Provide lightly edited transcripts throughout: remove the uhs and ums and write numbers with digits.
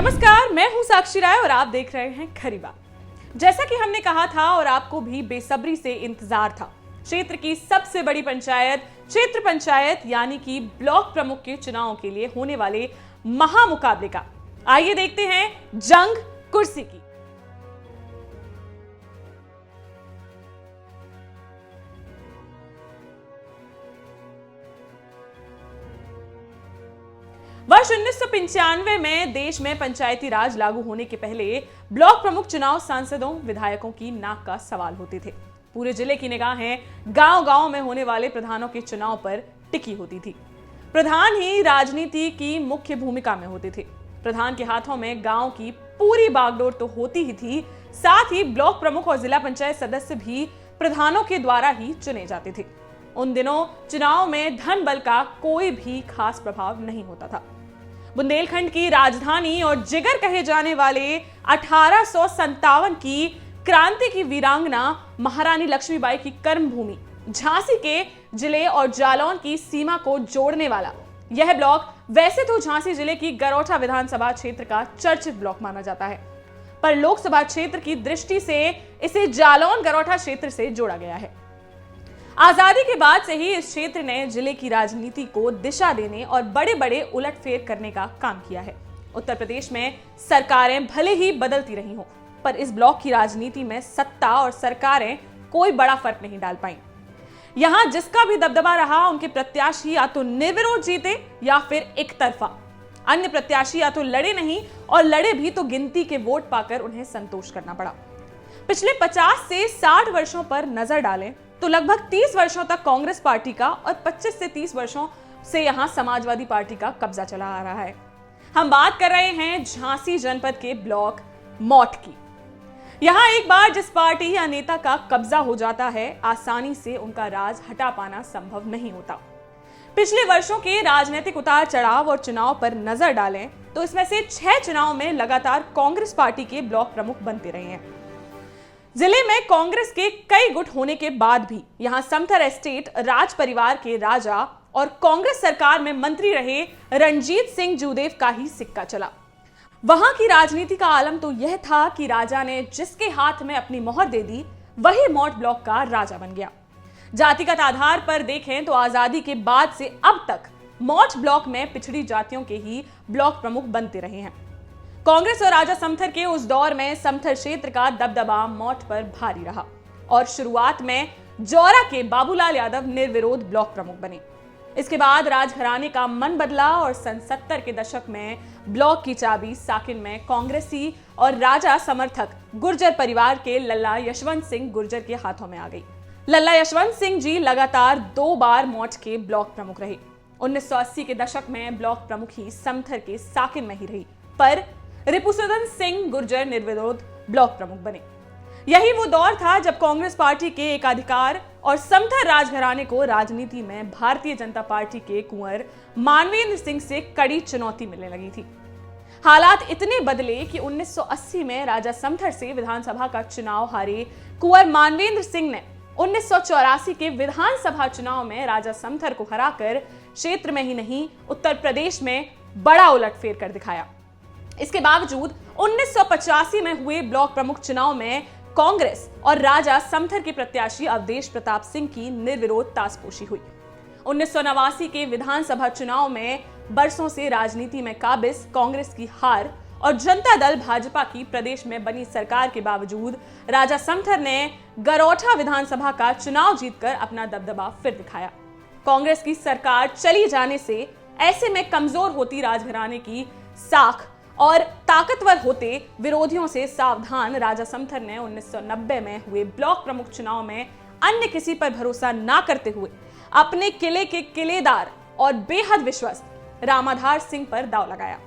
नमस्कार, मैं हूं साक्षी राय और आप देख रहे हैं खरी बात। जैसा कि हमने कहा था और आपको भी बेसब्री से इंतजार था, क्षेत्र की सबसे बड़ी पंचायत क्षेत्र पंचायत यानी कि ब्लॉक प्रमुख के चुनाव के लिए होने वाले महामुकाबले का। आइए देखते हैं जंग कुर्सी की। वर्ष 1995 में देश में पंचायती राज लागू होने के पहले ब्लॉक प्रमुख चुनाव सांसदों विधायकों की नाक का सवाल होते थे। पूरे जिले की निगाहें गांव-गांव में होने वाले प्रधानों के चुनाव पर टिकी होती थी। प्रधान ही राजनीति की मुख्य भूमिका में होते थे। प्रधान के हाथों में गांव की पूरी बागडोर तो होती ही थी, साथ ही ब्लॉक प्रमुख और जिला पंचायत सदस्य भी प्रधानों के द्वारा ही चुने जाते थे। उन दिनों चुनाव में धन बल का कोई भी खास प्रभाव नहीं होता था। बुंदेलखंड की राजधानी और जिगर कहे जाने वाले 1857 की क्रांति की वीरांगना महारानी लक्ष्मीबाई की कर्मभूमि झांसी के जिले और जालौन की सीमा को जोड़ने वाला यह ब्लॉक वैसे तो झांसी जिले की गरौठा विधानसभा क्षेत्र का चर्चित ब्लॉक माना जाता है, पर लोकसभा क्षेत्र की दृष्टि से इसे जालौन गरौठा क्षेत्र से जोड़ा गया है। आजादी के बाद से ही इस क्षेत्र ने जिले की राजनीति को दिशा देने और बड़े बड़े उलटफेर करने का काम किया है। उत्तर प्रदेश में सरकारें भले ही बदलती रही हों, पर इस ब्लॉक की राजनीति में सत्ता और सरकारें कोई बड़ा फर्क नहीं डाल पाई। यहां जिसका भी दबदबा रहा, उनके प्रत्याशी या तो निर्विरोध जीते या फिर एक तरफा। अन्य प्रत्याशी या तो लड़े नहीं और लड़े भी तो गिनती के वोट पाकर उन्हें संतोष करना पड़ा। पिछले 50 से 60 वर्षों पर नजर डालें तो लगभग 30 वर्षों तक कांग्रेस पार्टी का और 25 से 30 वर्षों से यहां समाजवादी पार्टी का कब्जा चला आ रहा है। हम बात कर रहे हैं झांसी जनपद के ब्लॉक मौठ की। यहां एक बार जिस पार्टी या नेता का कब्जा हो जाता है, आसानी से उनका राज हटा पाना संभव नहीं होता। पिछले वर्षों के राजनीतिक उतार चढ़ाव और चुनाव पर नजर डालें तो इसमें से 6 चुनाव में लगातार कांग्रेस पार्टी के ब्लॉक प्रमुख बनते रहे हैं। जिले में कांग्रेस के कई गुट होने के बाद भी यहां समथर एस्टेट राज परिवार के राजा और कांग्रेस सरकार में मंत्री रहे रणजीत सिंह जूदेव का ही सिक्का चला। वहां की राजनीति का आलम तो यह था कि राजा ने जिसके हाथ में अपनी मोहर दे दी, वही मौठ ब्लॉक का राजा बन गया। जातिगत आधार पर देखें तो आजादी के बाद से अब तक मौठ ब्लॉक में पिछड़ी जातियों के ही ब्लॉक प्रमुख बनते रहे हैं। कांग्रेस और राजा समथर के उस दौर में समथर क्षेत्र का दबदबा मौठ पर भारी रहा और शुरुआत में जौरा के बाबूलाल यादव निर्विरोध ब्लॉक प्रमुख बने। इसके बाद राजघराने का मन बदला और सन 70 के दशक में ब्लॉक की चाबी साकिन में कांग्रेसी और राजा समर्थक गुर्जर परिवार के लल्ला यशवंत सिंह गुर्जर के हाथों में आ गई। लल्ला यशवंत सिंह जी लगातार 2 बार मौठ के ब्लॉक प्रमुख रहे। 1980 के दशक में ब्लॉक प्रमुख ही समथर के साकिन में ही रही, पर रिपुसुदन सिंह गुर्जर निर्विरोध ब्लॉक प्रमुख बने। यही वो दौर था जब कांग्रेस पार्टी के एकाधिकार और समथर राजघराने को राजनीति में भारतीय जनता पार्टी के कुंवर मानवेंद्र सिंह से कड़ी चुनौती मिलने लगी थी। हालात इतने बदले कि 1980 में राजा समथर से विधानसभा का चुनाव हारे कुंवर मानवेंद्र सिंह ने 1984 के विधानसभा चुनाव में राजा समथर को हराकर क्षेत्र में ही नहीं, उत्तर प्रदेश में बड़ा उलटफेर कर दिखाया। इसके बावजूद 1985 में हुए ब्लॉक प्रमुख चुनाव में कांग्रेस और राजा समथर के प्रत्याशी अवधेश प्रताप सिंह की निर्विरोध तासपोशी हुई। 1989 के विधानसभा चुनाव में बरसों से राजनीति में काबिज कांग्रेस की हार और जनता दल भाजपा की प्रदेश में बनी सरकार के बावजूद राजा समथर ने गरौठा विधानसभा का चुनाव जीतकर अपना दबदबा फिर दिखाया। कांग्रेस की सरकार चली जाने से ऐसे में कमजोर होती राजघराने की साख और ताकतवर होते विरोधियों से सावधान राजा समथर ने 1990 में हुए ब्लॉक प्रमुख चुनाव में अन्य किसी पर भरोसा ना करते हुए अपने किले के किलेदार और बेहद विश्वस्त रामाधार सिंह पर दांव लगाया।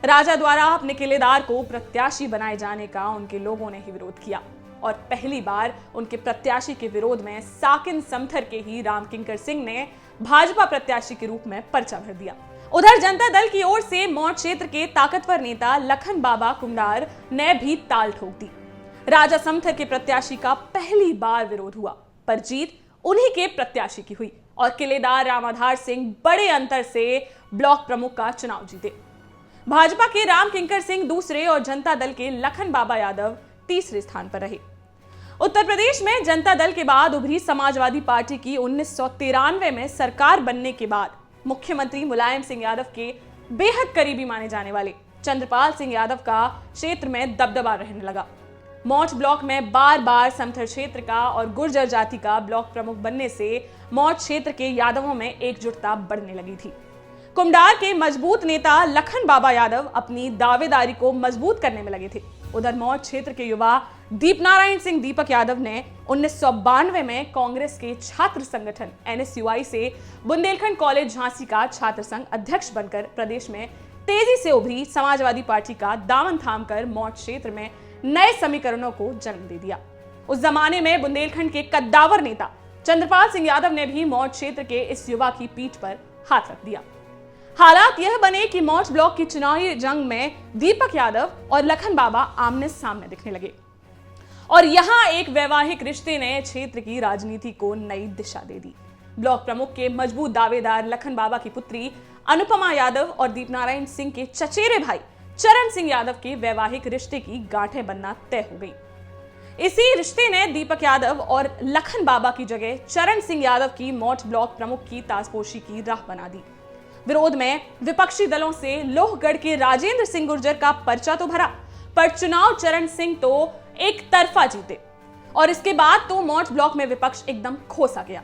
राजा द्वारा अपने किलेदार को प्रत्याशी बनाए जाने का उनके लोगों ने ही विरोध किया और पहली बार उनके प्रत्याशी के विरोध में साकिन समथर के ही रामकिंकर सिंह ने भाजपा प्रत्याशी के रूप में पर्चा भर दिया। उधर जनता दल की ओर से मौठ क्षेत्र के ताकतवर नेता लखन बाबा कुंडार ने भी ताल ठोक दी। राजा समथर के प्रत्याशी का पहली बार विरोध हुआ, पर जीत उन्हीं के प्रत्याशी की हुई और किलेदार रामाधार सिंह बड़े अंतर से ब्लॉक प्रमुख का चुनाव जीते। भाजपा के राम किंकर सिंह दूसरे और जनता दल के लखन बाबा यादव तीसरे स्थान पर रहे। उत्तर प्रदेश में जनता दल के बाद उभरी समाजवादी पार्टी की 1993 में सरकार बनने के बाद मुख्यमंत्री मुलायम सिंह यादव के बेहद करीबी माने जाने वाले चंद्रपाल सिंह यादव का क्षेत्र में दबदबा रहने लगा। मौठ ब्लॉक में बार बार समथर क्षेत्र का और गुर्जर जाति का ब्लॉक प्रमुख बनने से मौठ क्षेत्र के यादवों में एकजुटता बढ़ने लगी थी। कुमडार के मजबूत नेता लखन बाबा यादव अपनी दावेदारी को मजबूत करने में लगे थे। उधर मौठ क्षेत्र के युवा दीपनारायण सिंह दीपक यादव ने 1992 में कांग्रेस के छात्र संगठन NSUI से बुंदेलखंड कॉलेज झांसी का छात्र संघ अध्यक्ष बनकर प्रदेश में तेजी से उभरी समाजवादी पार्टी का दामन थामकर मौठ क्षेत्र में नए समीकरणों को जन्म दे दिया। उस जमाने में बुंदेलखंड के कद्दावर नेता चंद्रपाल सिंह यादव ने भी मौठ क्षेत्र के इस युवा की पीठ पर हाथ रख दिया। हालात यह बने कि मौठ ब्लॉक की चुनावी जंग में दीपक यादव और लखन बाबा आमने सामने दिखने लगे और यहां एक वैवाहिक रिश्ते ने क्षेत्र की राजनीति को नई दिशा दे दी। ब्लॉक प्रमुख के मजबूत दावेदार लखन बाबा की पुत्री अनुपमा यादव और दीपनारायण सिंह के चचेरे भाई चरण सिंह यादव के वैवाहिक रिश्ते की गांठें बनना तय हो गई। इसी रिश्ते ने दीपक यादव और लखन बाबा की जगह चरण सिंह यादव की मौठ ब्लॉक प्रमुख की ताजपोशी की राह बना दी। विरोध में विपक्षी दलों से लोहगढ़ के राजेंद्र सिंह गुर्जर का पर्चा तो भरा, पर चुनाव चरण सिंह तो एक तरफा जीते और इसके बाद तो मौठ ब्लॉक में विपक्ष एकदम खोसा गया।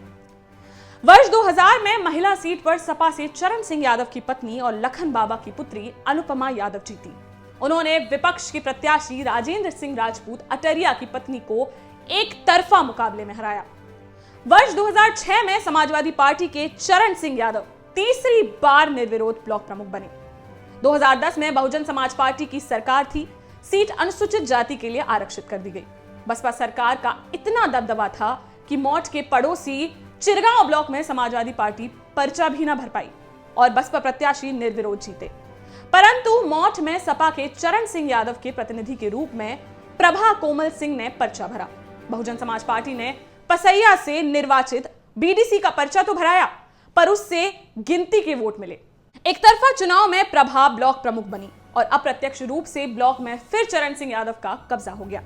वर्ष 2000 में महिला सीट पर सपा से चरण सिंह यादव की पत्नी और लखन बाबा की पुत्री अनुपमा यादव जीती। उन्होंने विपक्ष के प्रत्याशी राजेंद्र सिंह राजपूत अटरिया की पत्नी को एक तरफा मुकाबले में हराया। वर्ष 2006 में समाजवादी पार्टी के चरण सिंह यादव तीसरी बार निर्विरोध ब्लॉक प्रमुख बने। 2010 में बहुजन समाज पार्टी की सरकार थी, सीट अनुसूचित जाति के लिए आरक्षित कर दी गई। बसपा सरकार का इतना दबदबा था कि मौठ के पड़ोसी चिरगांव ब्लॉक में समाजवादी पार्टी पर्चा भी न भर पाई और बसपा प्रत्याशी निर्विरोध जीते। परंतु मौठ में सपा के चरण सिंह यादव के प्रतिनिधि के रूप में प्रभा कोमल सिंह ने पर्चा भरा। बहुजन समाज पार्टी ने पसैया से निर्वाचित BDC का पर्चा तो भराया, पर उससे गिनती के वोट मिले। एक तरफा चुनाव में प्रभा ब्लॉक प्रमुख बनी और अप्रत्यक्ष रूप से ब्लॉक में फिर चरण सिंह यादव का कब्जा हो गया।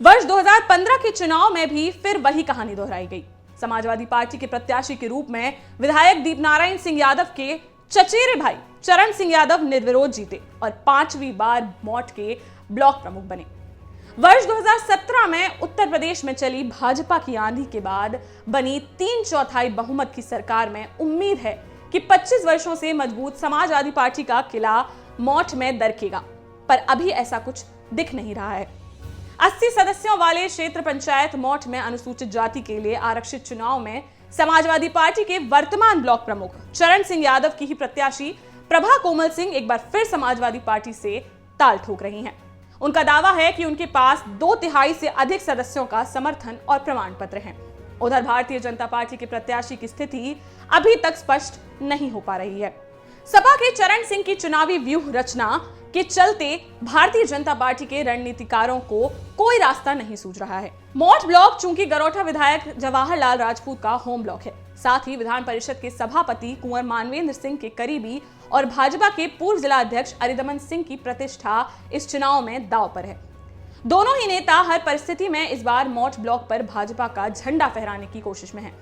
वर्ष 2015 के चुनाव में भी फिर वही कहानी दोहराई गई। समाजवादी पार्टी के प्रत्याशी के रूप में विधायक दीपनारायण सिंह यादव के चचेरे भाई चरण सिंह यादव निर्विरोध जीते और 5वीं बार मौठ के ब्लॉक प्रमुख बने। वर्ष 2017 में उत्तर प्रदेश में चली भाजपा की आंधी के बाद बनी 3/4 बहुमत की सरकार में उम्मीद है कि 25 वर्षों से मजबूत समाजवादी पार्टी का किला मौठ में दरकेगा, पर अभी ऐसा कुछ दिख नहीं रहा है। 80 सदस्यों वाले क्षेत्र पंचायत मौठ में अनुसूचित जाति के लिए आरक्षित चुनाव में समाजवादी पार्टी के वर्तमान ब्लॉक प्रमुख चरण सिंह यादव की ही प्रत्याशी प्रभा कोमल सिंह एक बार फिर समाजवादी पार्टी से ताल ठोक रही हैं। उनका दावा है कि उनके पास 2/3 से अधिक सदस्यों का समर्थन और प्रमाण पत्र है। उधर भारतीय जनता पार्टी के प्रत्याशी की स्थिति अभी तक स्पष्ट नहीं हो पा रही है। सपा के चरण सिंह की चुनावी व्यूह रचना के चलते भारतीय जनता पार्टी के रणनीतिकारों को कोई रास्ता नहीं सूझ रहा है। मौठ ब्लॉक चूंकि गरोठा विधायक जवाहरलाल राजपूत का होम ब्लॉक है, साथ ही विधान परिषद के सभापति कुंवर मानवेंद्र सिंह के करीबी और भाजपा के पूर्व जिला अध्यक्ष अरिदमन सिंह की प्रतिष्ठा इस चुनाव में दांव पर है। दोनों ही नेता हर परिस्थिति में इस बार मौठ ब्लॉक पर भाजपा का झंडा फहराने की कोशिश में हैं।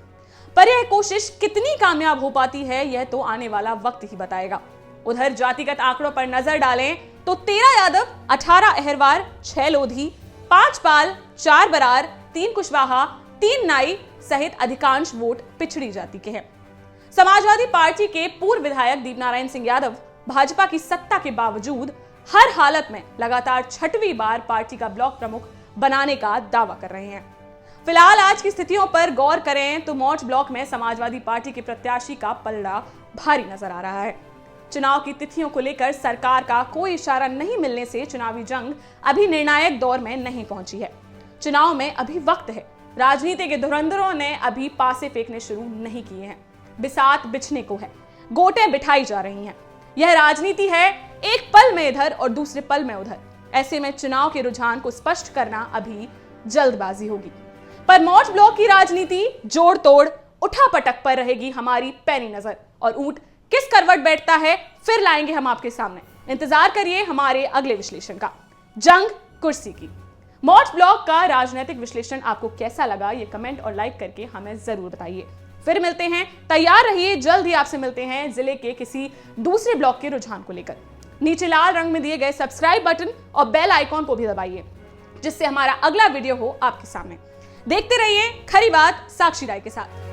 पर यह कोशिश कितनी कामयाब हो पाती है, यह तो आने वाला वक्त ही बताएगा। उधर जातिगत आंकड़ों पर नजर डालें तो 13 यादव, 18 अहरवार, 6 लोधी, 5 पाल, 4 बरार, 3 कुशवाहा, 3 नाई सहित अधिकांश वोट पिछड़ी जाति के हैं। समाजवादी पार्टी के पूर्व विधायक दीपनारायण सिंह यादव भाजपा की सत्ता के बावजूद हर हालत में लगातार 6वीं बार पार्टी का ब्लॉक प्रमुख बनाने का दावा कर रहे हैं। फिलहाल आज की स्थितियों पर गौर करें तो मौठ ब्लॉक में समाजवादी पार्टी के प्रत्याशी का पलड़ा भारी नजर आ रहा है। चुनाव की तिथियों को लेकर सरकार का कोई इशारा नहीं मिलने से चुनावी जंग अभी निर्णायक दौर में नहीं पहुंची है। चुनाव में अभी वक्त है। राजनीति के धुरंधरों ने अभी पासे फेंकने शुरू नहीं किए हैं। बिसात बिछने को है, गोटे बिठाई जा रही हैं। यह राजनीति है, एक पल में इधर और दूसरे पल में उधर। ऐसे में चुनाव के रुझान को स्पष्ट करना अभी जल्दबाजी होगी। पर मौठ ब्लॉक की राजनीति जोड़ तोड़ उठापटक पर रहेगी हमारी पैनी नजर, और ऊंट किस करवट बैठता है फिर लाएंगे हम आपके सामने। इंतजार करिए हमारे अगले विश्लेषण का, जंग कुर्सी की। मॉर्च ब्लॉग का राजनीतिक विश्लेषण आपको कैसा लगा, ये कमेंट और लाइक करके हमें जरूर बताइए। फिर मिलते हैं, तैयार रहिए, जल्द ही आपसे मिलते हैं जिले के किसी दूसरे ब्लॉग के रुझान को लेकर। नीचे लाल रंग में दिए गए सब्सक्राइब बटन और बेल आइकॉन को भी दबाइए, जिससे हमारा अगला वीडियो हो आपके सामने। देखते रहिए खरी बात साक्षी राय के साथ।